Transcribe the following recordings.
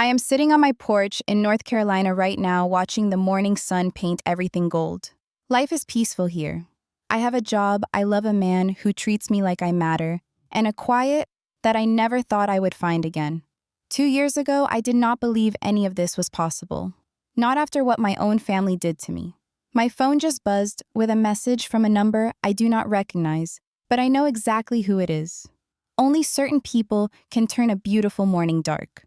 I am sitting on my porch in North Carolina right now watching the morning sun paint everything gold. Life is peaceful here. I have a job, I love a man who treats me like I matter, and a quiet that I never thought I would find again. 2 years ago, I did not believe any of this was possible. Not after what my own family did to me. My phone just buzzed with a message from a number I do not recognize, but I know exactly who it is. Only certain people can turn a beautiful morning dark.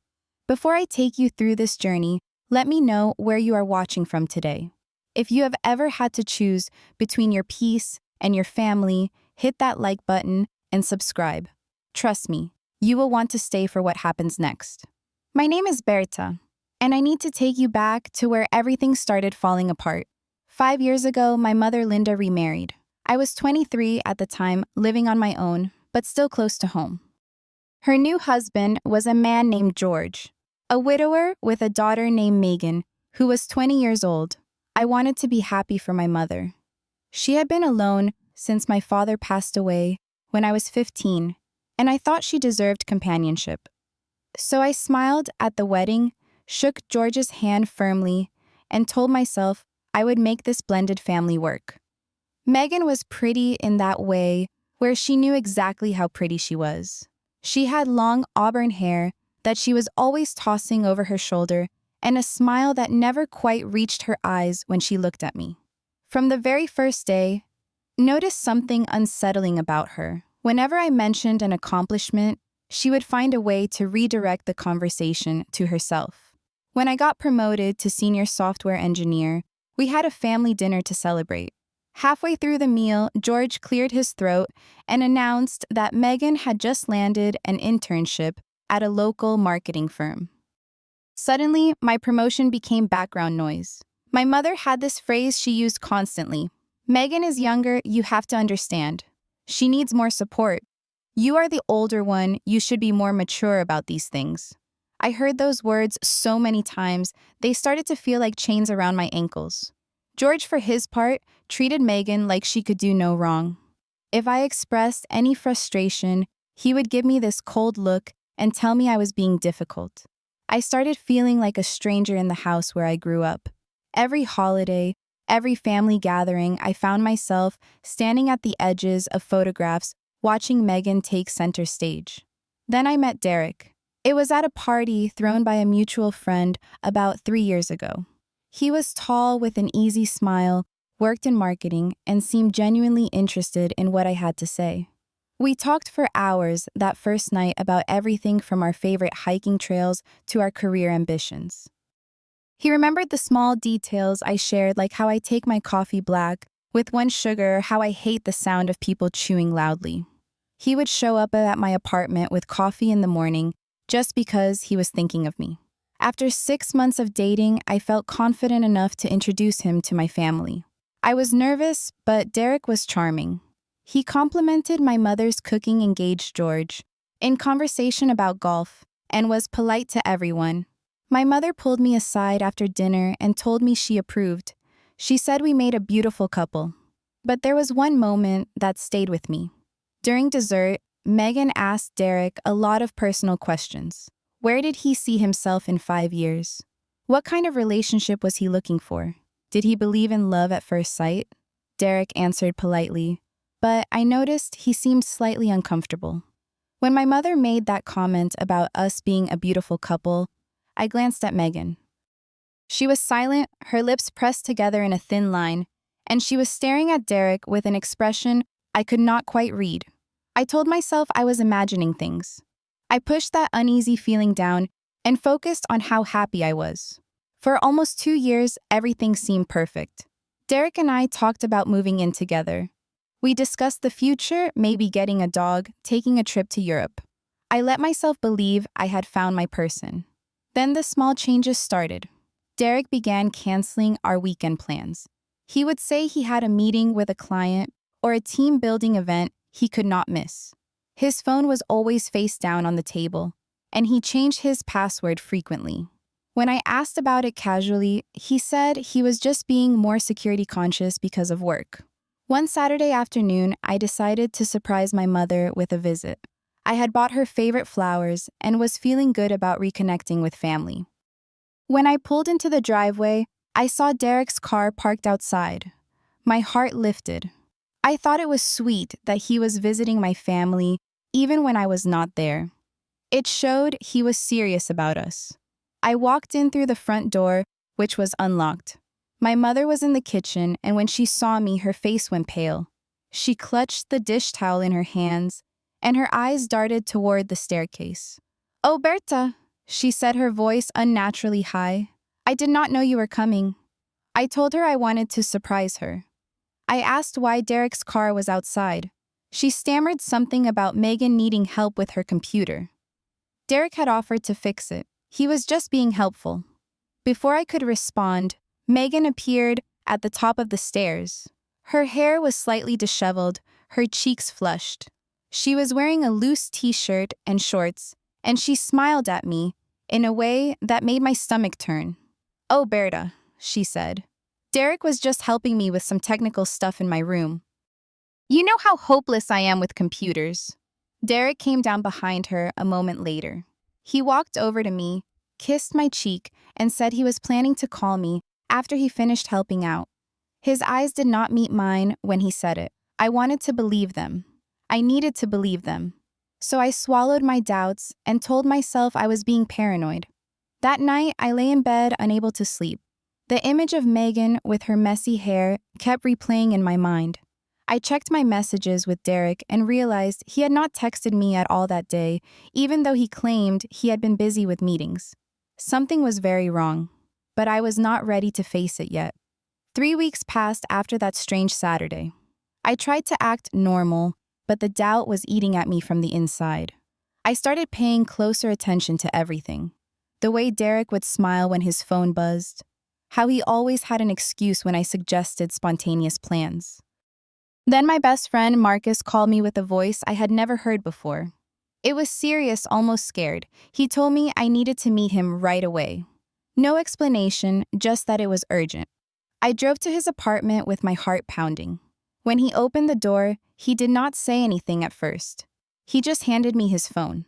Before I take you through this journey, let me know where you are watching from today. If you have ever had to choose between your peace and your family, hit that like button and subscribe. Trust me, you will want to stay for what happens next. My name is Berta, and I need to take you back to where everything started falling apart. 5 years ago, my mother Linda remarried. I was 23 at the time, living on my own, but still close to home. Her new husband was a man named George, a widower with a daughter named Megan, who was 20 years old. I wanted to be happy for my mother. She had been alone since my father passed away when I was 15, and I thought she deserved companionship. So I smiled at the wedding, shook George's hand firmly, and told myself I would make this blended family work. Megan was pretty in that way where she knew exactly how pretty she was. She had long auburn hair that she was always tossing over her shoulder and a smile that never quite reached her eyes when she looked at me. From the very first day, noticed something unsettling about her. Whenever I mentioned an accomplishment, she would find a way to redirect the conversation to herself. When I got promoted to senior software engineer, we had a family dinner to celebrate. Halfway through the meal, George cleared his throat and announced that Megan had just landed an internship at a local marketing firm. Suddenly, my promotion became background noise. My mother had this phrase she used constantly. Megan is younger, you have to understand. She needs more support. You are the older one, you should be more mature about these things. I heard those words so many times, they started to feel like chains around my ankles. George, for his part, treated Megan like she could do no wrong. If I expressed any frustration, he would give me this cold look and tell me I was being difficult. I started feeling like a stranger in the house where I grew up. Every holiday, every family gathering, I found myself standing at the edges of photographs, watching Megan take center stage. Then I met Derek. It was at a party thrown by a mutual friend about 3 years ago. He was tall with an easy smile, worked in marketing, and seemed genuinely interested in what I had to say. We talked for hours that first night about everything from our favorite hiking trails to our career ambitions. He remembered the small details I shared, like how I take my coffee black with 1 sugar, or how I hate the sound of people chewing loudly. He would show up at my apartment with coffee in the morning just because he was thinking of me. After 6 months of dating, I felt confident enough to introduce him to my family. I was nervous, but Derek was charming. He complimented my mother's cooking, engaged George, in conversation about golf, and was polite to everyone. My mother pulled me aside after dinner and told me she approved. She said we made a beautiful couple. But there was one moment that stayed with me. During dessert, Megan asked Derek a lot of personal questions. Where did he see himself in 5 years? What kind of relationship was he looking for? Did he believe in love at first sight? Derek answered politely, but I noticed he seemed slightly uncomfortable. When my mother made that comment about us being a beautiful couple, I glanced at Megan. She was silent, her lips pressed together in a thin line, and she was staring at Derek with an expression I could not quite read. I told myself I was imagining things. I pushed that uneasy feeling down and focused on how happy I was. For almost 2 years, everything seemed perfect. Derek and I talked about moving in together. We discussed the future, maybe getting a dog, taking a trip to Europe. I let myself believe I had found my person. Then the small changes started. Derek began canceling our weekend plans. He would say he had a meeting with a client or a team-building event he could not miss. His phone was always face down on the table, and he changed his password frequently. When I asked about it casually, he said he was just being more security conscious because of work. One Saturday afternoon, I decided to surprise my mother with a visit. I had bought her favorite flowers and was feeling good about reconnecting with family. When I pulled into the driveway, I saw Derek's car parked outside. My heart lifted. I thought it was sweet that he was visiting my family even when I was not there. It showed he was serious about us. I walked in through the front door, which was unlocked. My mother was in the kitchen, and when she saw me, her face went pale. She clutched the dish towel in her hands, and her eyes darted toward the staircase. "Oh, Berta," she said, her voice unnaturally high. "I did not know you were coming." I told her I wanted to surprise her. I asked why Derek's car was outside. She stammered something about Megan needing help with her computer. Derek had offered to fix it. He was just being helpful. Before I could respond, Megan appeared at the top of the stairs. Her hair was slightly disheveled, her cheeks flushed. She was wearing a loose t-shirt and shorts, and she smiled at me in a way that made my stomach turn. "Oh, Berta," she said. "Derek was just helping me with some technical stuff in my room. You know how hopeless I am with computers." Derek came down behind her a moment later. He walked over to me, kissed my cheek, and said he was planning to call me after he finished helping out. His eyes did not meet mine when he said it. I wanted to believe them. I needed to believe them. So I swallowed my doubts and told myself I was being paranoid. That night, I lay in bed unable to sleep. The image of Megan with her messy hair kept replaying in my mind. I checked my messages with Derek and realized he had not texted me at all that day, even though he claimed he had been busy with meetings. Something was very wrong, but I was not ready to face it yet. 3 weeks passed after that strange Saturday. I tried to act normal, but the doubt was eating at me from the inside. I started paying closer attention to everything. The way Derek would smile when his phone buzzed. How he always had an excuse when I suggested spontaneous plans. Then my best friend Marcus called me with a voice I had never heard before. It was serious, almost scared. He told me I needed to meet him right away. No explanation, just that it was urgent. I drove to his apartment with my heart pounding. When he opened the door, he did not say anything at first. He just handed me his phone.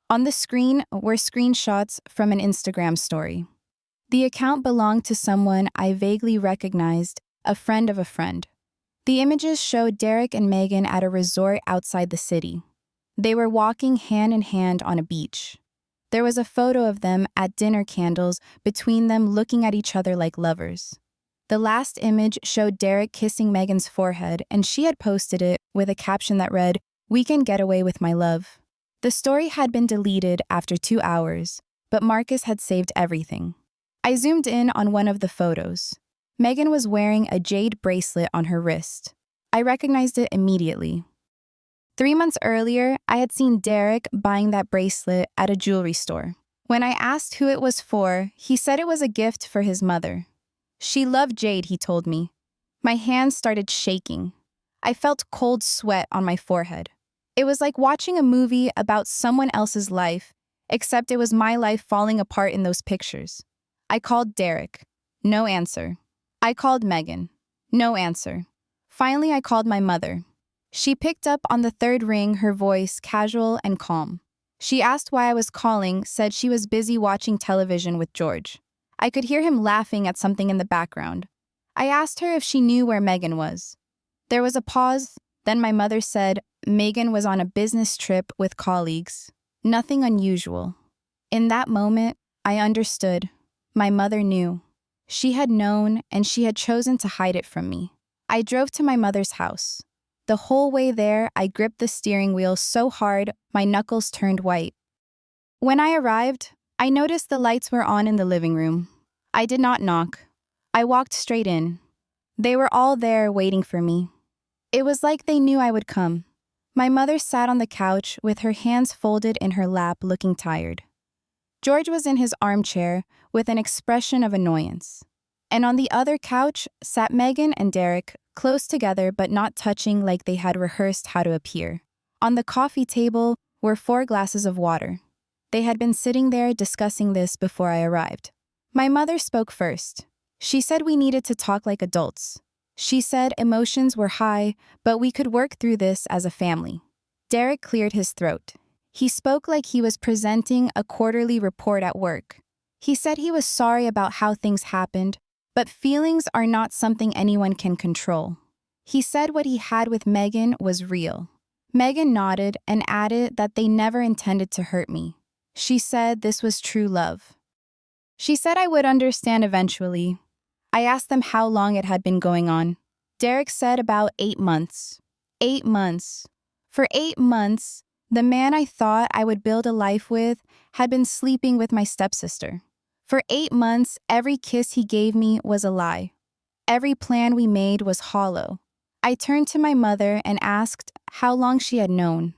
On the screen were screenshots from an Instagram story. The account belonged to someone I vaguely recognized, a friend of a friend. The images showed Derek and Megan at a resort outside the city. They were walking hand in hand on a beach. There was a photo of them at dinner candles between them looking at each other like lovers. The last image showed Derek kissing Megan's forehead, and she had posted it with a caption that read, "Weekend getaway with my love." The story had been deleted after 2 hours, but Marcus had saved everything. I zoomed in on one of the photos. Megan was wearing a jade bracelet on her wrist. I recognized it immediately. 3 months earlier, I had seen Derek buying that bracelet at a jewelry store. When I asked who it was for, he said it was a gift for his mother. She loved jade, he told me. My hands started shaking. I felt cold sweat on my forehead. It was like watching a movie about someone else's life, except it was my life falling apart in those pictures. I called Derek. No answer. I called Megan. No answer. Finally, I called my mother. She picked up on the third ring, her voice casual and calm. She asked why I was calling, said she was busy watching television with George. I could hear him laughing at something in the background. I asked her if she knew where Megan was. There was a pause, then my mother said Megan was on a business trip with colleagues. Nothing unusual. In that moment, I understood. My mother knew. She had known, and she had chosen to hide it from me. I drove to my mother's house. The whole way there, I gripped the steering wheel so hard, my knuckles turned white. When I arrived, I noticed the lights were on in the living room. I did not knock. I walked straight in. They were all there waiting for me. It was like they knew I would come. My mother sat on the couch with her hands folded in her lap, looking tired. George was in his armchair with an expression of annoyance. And on the other couch sat Megan and Derek, close together but not touching like they had rehearsed how to appear. On the coffee table were 4 glasses of water. They had been sitting there discussing this before I arrived. My mother spoke first. She said we needed to talk like adults. She said emotions were high, but we could work through this as a family. Derek cleared his throat. He spoke like he was presenting a quarterly report at work. He said he was sorry about how things happened, but feelings are not something anyone can control. He said what he had with Megan was real. Megan nodded and added that they never intended to hurt me. She said this was true love. She said I would understand eventually. I asked them how long it had been going on. Derek said about 8 months. 8 months. For 8 months, the man I thought I would build a life with had been sleeping with my stepsister. For 8 months, every kiss he gave me was a lie. Every plan we made was hollow. I turned to my mother and asked how long she had known.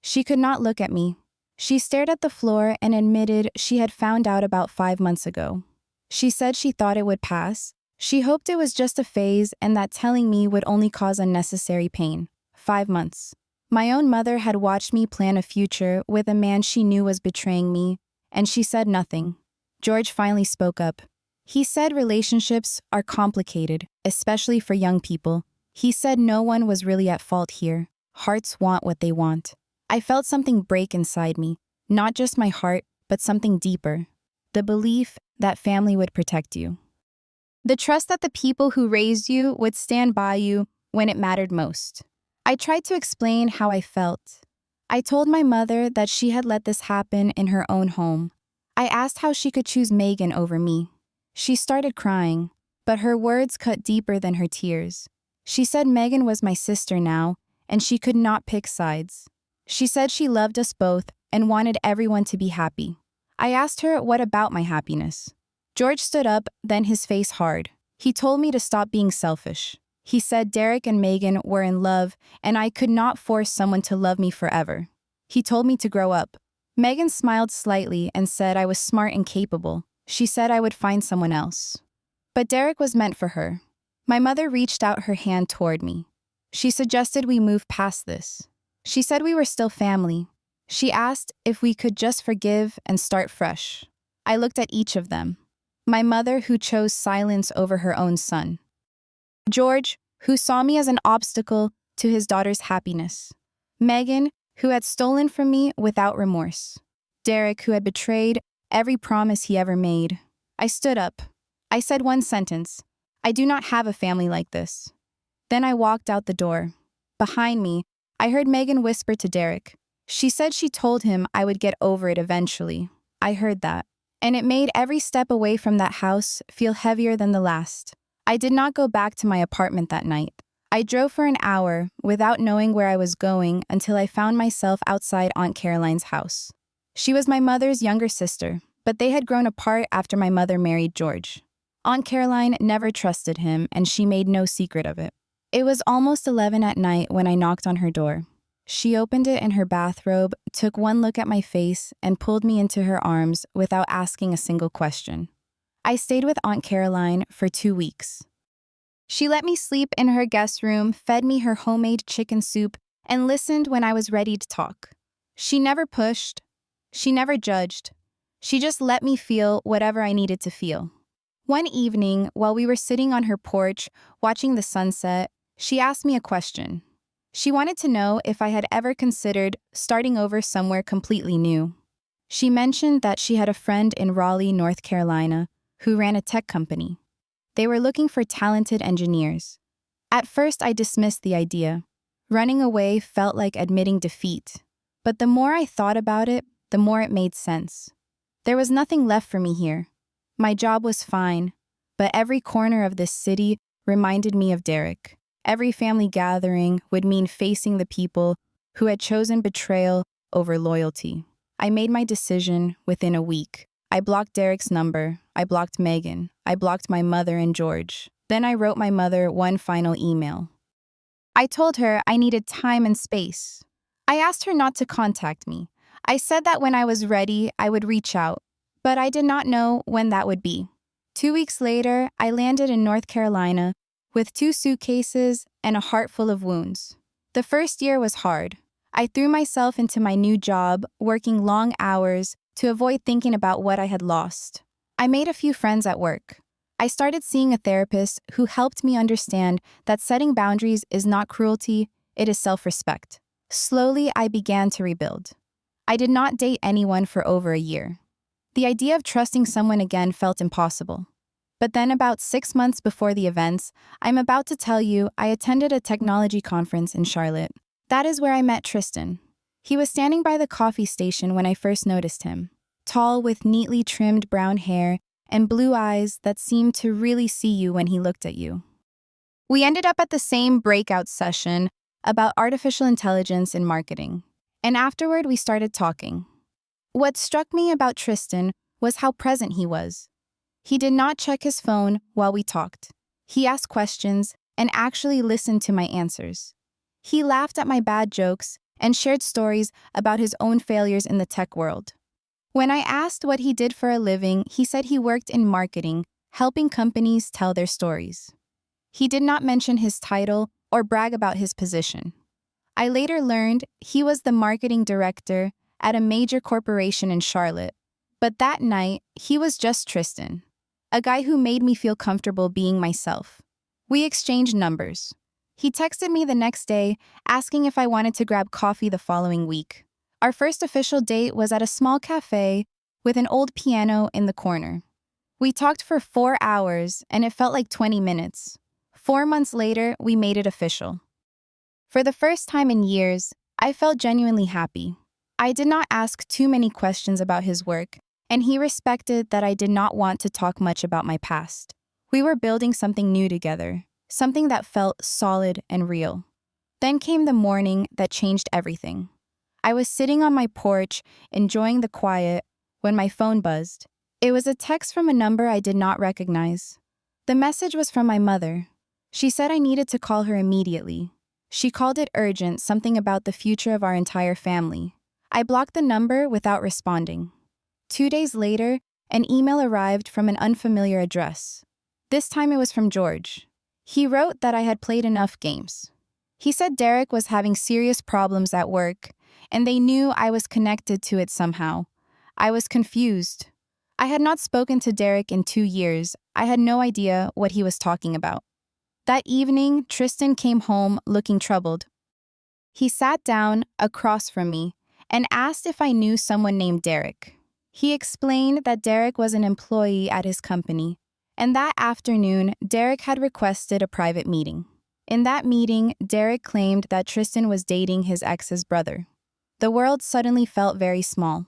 She could not look at me. She stared at the floor and admitted she had found out about 5 months ago. She said she thought it would pass. She hoped it was just a phase and that telling me would only cause unnecessary pain. 5 months. My own mother had watched me plan a future with a man she knew was betraying me, and she said nothing. George finally spoke up. He said relationships are complicated, especially for young people. He said no one was really at fault here. Hearts want what they want. I felt something break inside me, not just my heart, but something deeper. The belief that family would protect you. The trust that the people who raised you would stand by you when it mattered most. I tried to explain how I felt. I told my mother that she had let this happen in her own home. I asked how she could choose Megan over me. She started crying, but her words cut deeper than her tears. She said Megan was my sister now, and she could not pick sides. She said she loved us both and wanted everyone to be happy. I asked her what about my happiness. George stood up, then his face hard. He told me to stop being selfish. He said Derek and Megan were in love, and I could not force someone to love me forever. He told me to grow up. Megan smiled slightly and said I was smart and capable. She said I would find someone else. But Derek was meant for her. My mother reached out her hand toward me. She suggested we move past this. She said we were still family. She asked if we could just forgive and start fresh. I looked at each of them. My mother, who chose silence over her own son. George, who saw me as an obstacle to his daughter's happiness. Megan, who had stolen from me without remorse. Derek, who had betrayed every promise he ever made. I stood up. I said one sentence. I do not have a family like this. Then I walked out the door. Behind me, I heard Megan whisper to Derek. She said she told him I would get over it eventually. I heard that. And it made every step away from that house feel heavier than the last. I did not go back to my apartment that night. I drove for an hour without knowing where I was going until I found myself outside Aunt Caroline's house. She was my mother's younger sister, but they had grown apart after my mother married George. Aunt Caroline never trusted him, and she made no secret of it. It was almost 11 at night when I knocked on her door. She opened it in her bathrobe, took one look at my face, and pulled me into her arms without asking a single question. I stayed with Aunt Caroline for 2 weeks. She let me sleep in her guest room, fed me her homemade chicken soup, and listened when I was ready to talk. She never pushed. She never judged. She just let me feel whatever I needed to feel. One evening, while we were sitting on her porch, watching the sunset, she asked me a question. She wanted to know if I had ever considered starting over somewhere completely new. She mentioned that she had a friend in Raleigh, North Carolina, who ran a tech company. They were looking for talented engineers. At first, I dismissed the idea. Running away felt like admitting defeat. But the more I thought about it, the more it made sense. There was nothing left for me here. My job was fine, but every corner of this city reminded me of Derek. Every family gathering would mean facing the people who had chosen betrayal over loyalty. I made my decision within a week. I blocked Derek's number. I blocked Megan. I blocked my mother and George. Then I wrote my mother one final email. I told her I needed time and space. I asked her not to contact me. I said that when I was ready, I would reach out, but I did not know when that would be. 2 weeks later, I landed in North Carolina with 2 suitcases and a heart full of wounds. The first year was hard. I threw myself into my new job, working long hours to avoid thinking about what I had lost. I made a few friends at work. I started seeing a therapist who helped me understand that setting boundaries is not cruelty, it is self-respect. Slowly, I began to rebuild. I did not date anyone for over a year. The idea of trusting someone again felt impossible. But then about 6 months before the events I'm about to tell you, I attended a technology conference in Charlotte. That is where I met Tristan. He was standing by the coffee station when I first noticed him. Tall with neatly trimmed brown hair and blue eyes that seemed to really see you when he looked at you. We ended up at the same breakout session about artificial intelligence in marketing. And afterward, we started talking. What struck me about Tristan was how present he was. He did not check his phone while we talked. He asked questions and actually listened to my answers. He laughed at my bad jokes and shared stories about his own failures in the tech world. When I asked what he did for a living, he said he worked in marketing, helping companies tell their stories. He did not mention his title or brag about his position. I later learned he was the marketing director at a major corporation in Charlotte. But that night, he was just Tristan, a guy who made me feel comfortable being myself. We exchanged numbers. He texted me the next day, asking if I wanted to grab coffee the following week. Our first official date was at a small cafe with an old piano in the corner. We talked for 4 hours, and it felt like 20 minutes. 4 months later, we made it official. For the first time in years, I felt genuinely happy. I did not ask too many questions about his work, and he respected that I did not want to talk much about my past. We were building something new together, something that felt solid and real. Then came the morning that changed everything. I was sitting on my porch, enjoying the quiet, when my phone buzzed. It was a text from a number I did not recognize. The message was from my mother. She said I needed to call her immediately. She called it urgent, something about the future of our entire family. I blocked the number without responding. 2 days later, an email arrived from an unfamiliar address. This time it was from George. He wrote that I had played enough games. He said Derek was having serious problems at work, and they knew I was connected to it somehow. I was confused. I had not spoken to Derek in 2 years. I had no idea what he was talking about. That evening, Tristan came home looking troubled. He sat down across from me and asked if I knew someone named Derek. He explained that Derek was an employee at his company, and that afternoon, Derek had requested a private meeting. In that meeting, Derek claimed that Tristan was dating his ex's brother. The world suddenly felt very small.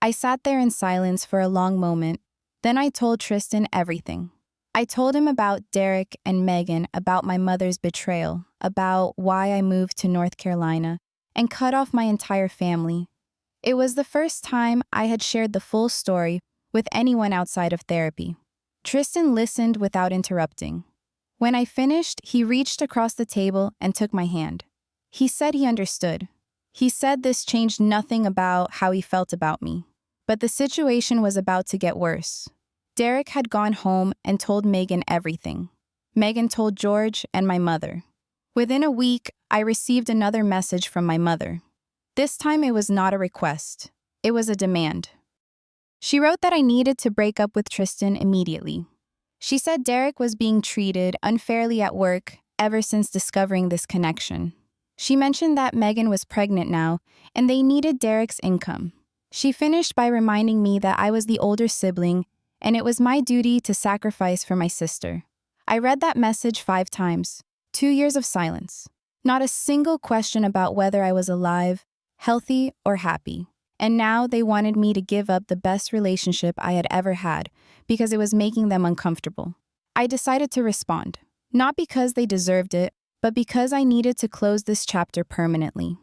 I sat there in silence for a long moment. Then I told Tristan everything. I told him about Derek and Megan, about my mother's betrayal, about why I moved to North Carolina, and cut off my entire family. It was the first time I had shared the full story with anyone outside of therapy. Tristan listened without interrupting. When I finished, he reached across the table and took my hand. He said he understood. He said this changed nothing about how he felt about me. But the situation was about to get worse. Derek had gone home and told Megan everything. Megan told George and my mother. Within a week, I received another message from my mother. This time it was not a request. It was a demand. She wrote that I needed to break up with Tristan immediately. She said Derek was being treated unfairly at work ever since discovering this connection. She mentioned that Megan was pregnant now, and they needed Derek's income. She finished by reminding me that I was the older sibling, and it was my duty to sacrifice for my sister. I read that message 5 times. 2 years of silence. Not a single question about whether I was alive, healthy, or happy. And now they wanted me to give up the best relationship I had ever had because it was making them uncomfortable. I decided to respond, not because they deserved it, but because I needed to close this chapter permanently.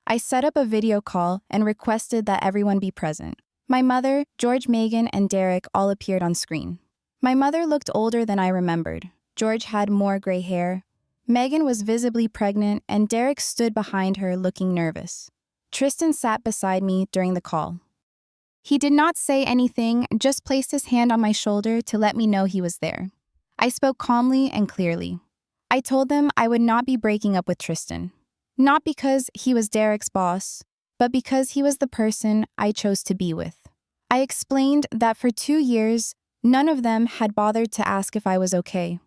I set up a video call and requested that everyone be present. My mother, George, Megan, and Derek all appeared on screen. My mother looked older than I remembered. George had more gray hair. Megan was visibly pregnant, and Derek stood behind her looking nervous. Tristan sat beside me during the call. He did not say anything, just placed his hand on my shoulder to let me know he was there. I spoke calmly and clearly. I told them I would not be breaking up with Tristan. Not because he was Derek's boss, but because he was the person I chose to be with. I explained that for 2 years, none of them had bothered to ask if I was okay.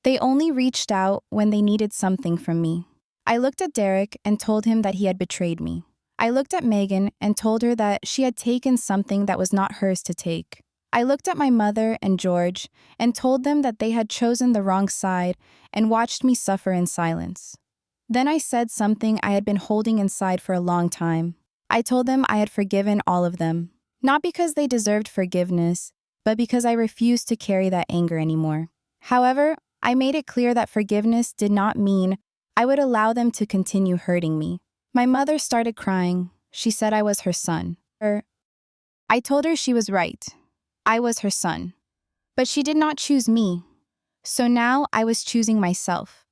They only reached out when they needed something from me. I looked at Derek and told him that he had betrayed me. I looked at Megan and told her that she had taken something that was not hers to take. I looked at my mother and George and told them that they had chosen the wrong side and watched me suffer in silence. Then I said something I had been holding inside for a long time. I told them I had forgiven all of them, not because they deserved forgiveness, but because I refused to carry that anger anymore. However, I made it clear that forgiveness did not mean I would allow them to continue hurting me. My mother started crying. She said I was her son. I told her she was right. I was her son. But she did not choose me. So now I was choosing myself.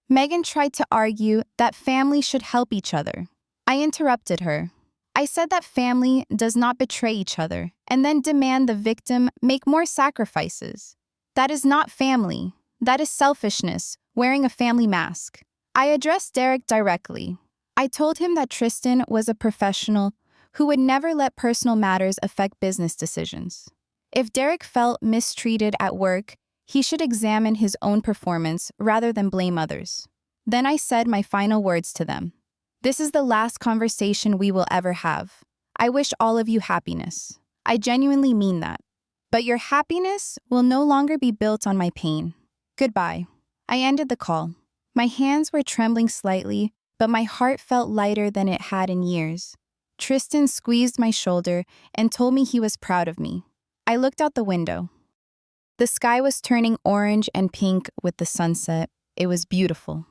Megan tried to argue that family should help each other. I interrupted her. I said that family does not betray each other and then demand the victim make more sacrifices. That is not family. That is selfishness, wearing a family mask. I addressed Derek directly. I told him that Tristan was a professional who would never let personal matters affect business decisions. If Derek felt mistreated at work, he should examine his own performance rather than blame others. Then I said my final words to them. This is the last conversation we will ever have. I wish all of you happiness. I genuinely mean that. But your happiness will no longer be built on my pain. Goodbye. I ended the call. My hands were trembling slightly, but my heart felt lighter than it had in years. Tristan squeezed my shoulder and told me he was proud of me. I looked out the window. The sky was turning orange and pink with the sunset. It was beautiful.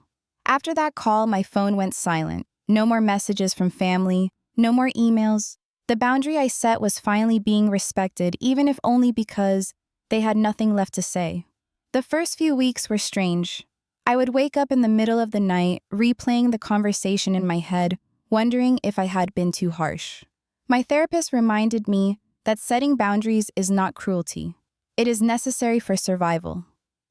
After that call, my phone went silent. No more messages from family, no more emails. The boundary I set was finally being respected, even if only because they had nothing left to say. The first few weeks were strange. I would wake up in the middle of the night, replaying the conversation in my head, wondering if I had been too harsh. My therapist reminded me that setting boundaries is not cruelty. It is necessary for survival.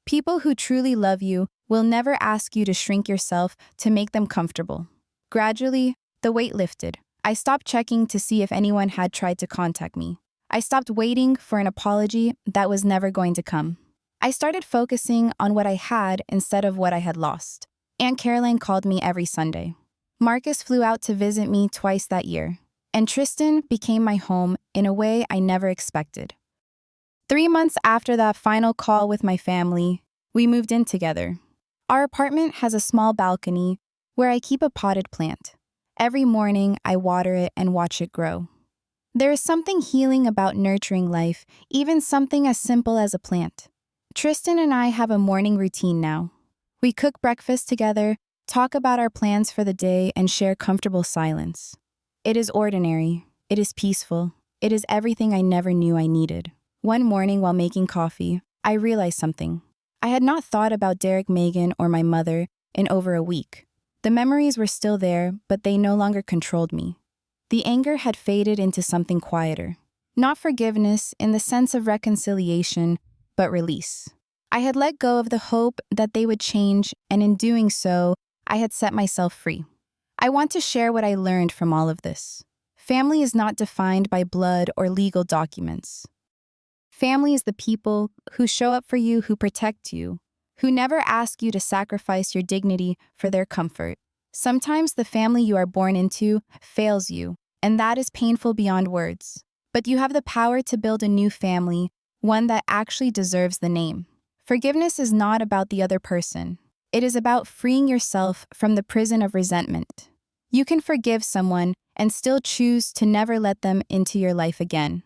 People who truly love you will never ask you to shrink yourself to make them comfortable. Gradually, the weight lifted. I stopped checking to see if anyone had tried to contact me. I stopped waiting for an apology that was never going to come. I started focusing on what I had instead of what I had lost. Aunt Caroline called me every Sunday. Marcus flew out to visit me twice that year. And Tristan became my home in a way I never expected. 3 months after that final call with my family, we moved in together. Our apartment has a small balcony where I keep a potted plant. Every morning, I water it and watch it grow. There is something healing about nurturing life, even something as simple as a plant. Tristan and I have a morning routine now. We cook breakfast together, talk about our plans for the day, and share comfortable silence. It is ordinary. It is peaceful. It is everything I never knew I needed. One morning while making coffee, I realized something. I had not thought about Derek, Megan, or my mother in over a week. The memories were still there, but they no longer controlled me. The anger had faded into something quieter. Not forgiveness in the sense of reconciliation, but release. I had let go of the hope that they would change, and in doing so, I had set myself free. I want to share what I learned from all of this. Family is not defined by blood or legal documents. Family is the people who show up for you, who protect you, who never ask you to sacrifice your dignity for their comfort. Sometimes the family you are born into fails you, and that is painful beyond words. But you have the power to build a new family, one that actually deserves the name. Forgiveness is not about the other person. It is about freeing yourself from the prison of resentment. You can forgive someone and still choose to never let them into your life again.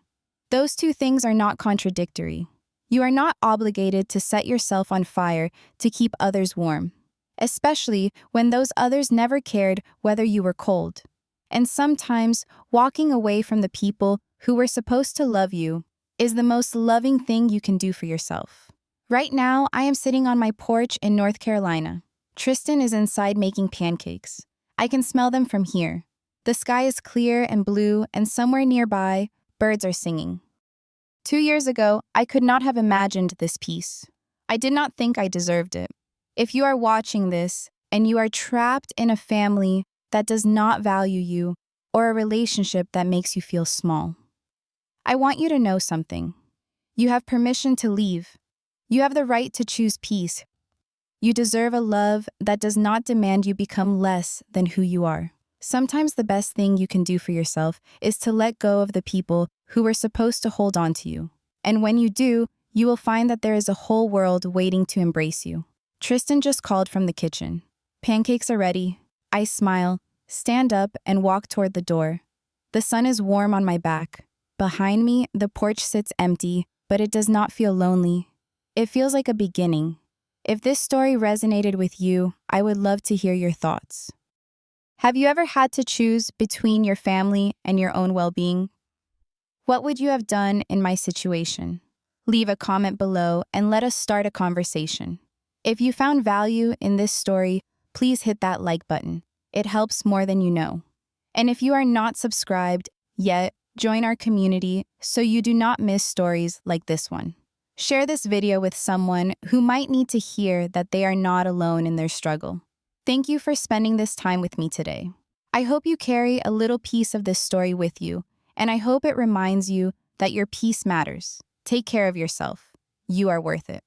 Those two things are not contradictory. You are not obligated to set yourself on fire to keep others warm, especially when those others never cared whether you were cold. And sometimes, walking away from the people who were supposed to love you is the most loving thing you can do for yourself. Right now, I am sitting on my porch in North Carolina. Tristan is inside making pancakes. I can smell them from here. The sky is clear and blue, and somewhere nearby, birds are singing. 2 years ago, I could not have imagined this peace. I did not think I deserved it. If you are watching this and you are trapped in a family that does not value you or a relationship that makes you feel small, I want you to know something. You have permission to leave. You have the right to choose peace. You deserve a love that does not demand you become less than who you are. Sometimes the best thing you can do for yourself is to let go of the people who were supposed to hold on to you. And when you do, you will find that there is a whole world waiting to embrace you. Tristan just called from the kitchen. Pancakes are ready. I smile, stand up, and walk toward the door. The sun is warm on my back. Behind me, the porch sits empty, but it does not feel lonely. It feels like a beginning. If this story resonated with you, I would love to hear your thoughts. Have you ever had to choose between your family and your own well-being? What would you have done in my situation? Leave a comment below and let us start a conversation. If you found value in this story, please hit that like button. It helps more than you know. And if you are not subscribed yet, join our community so you do not miss stories like this one. Share this video with someone who might need to hear that they are not alone in their struggle. Thank you for spending this time with me today. I hope you carry a little piece of this story with you, and I hope it reminds you that your peace matters. Take care of yourself. You are worth it.